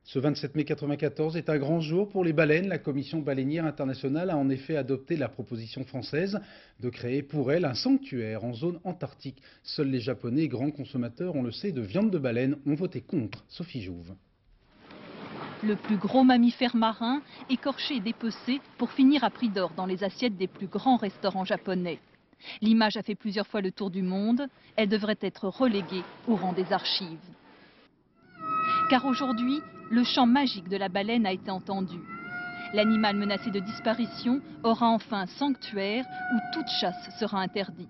Ce 27 mai 1994 est un grand jour pour les baleines. La Commission baleinière internationale a en effet adopté la proposition française de créer pour elle un sanctuaire en zone antarctique. Seuls les Japonais, grands consommateurs, on le sait, de viande de baleine, ont voté contre. Sophie Jouve. Le plus gros mammifère marin, écorché et dépecé pour finir à prix d'or dans les assiettes des plus grands restaurants japonais. L'image a fait plusieurs fois le tour du monde. Elle devrait être reléguée au rang des archives. Car aujourd'hui, le chant magique de la baleine a été entendu. L'animal menacé de disparition aura enfin un sanctuaire où toute chasse sera interdite.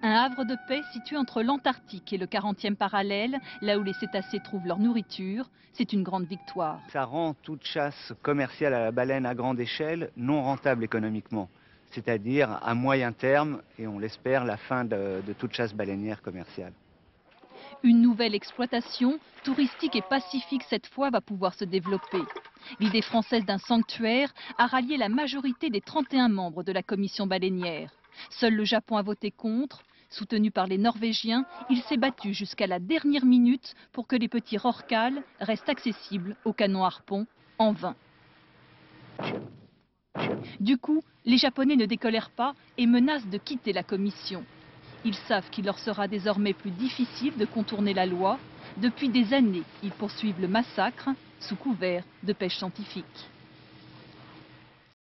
Un havre de paix situé entre l'Antarctique et le 40e parallèle, là où les cétacés trouvent leur nourriture, c'est une grande victoire. Ça rend toute chasse commerciale à la baleine à grande échelle non rentable économiquement. C'est-à-dire à moyen terme, et on l'espère, la fin de toute chasse baleinière commerciale. Une nouvelle exploitation, touristique et pacifique cette fois, va pouvoir se développer. L'idée française d'un sanctuaire a rallié la majorité des 31 membres de la commission baleinière. Seul le Japon a voté contre. Soutenu par les Norvégiens, il s'est battu jusqu'à la dernière minute pour que les petits rorquals restent accessibles aux canons harpons, en vain. Du coup, les Japonais ne décolèrent pas et menacent de quitter la commission. Ils savent qu'il leur sera désormais plus difficile de contourner la loi. Depuis des années, ils poursuivent le massacre sous couvert de pêche scientifique.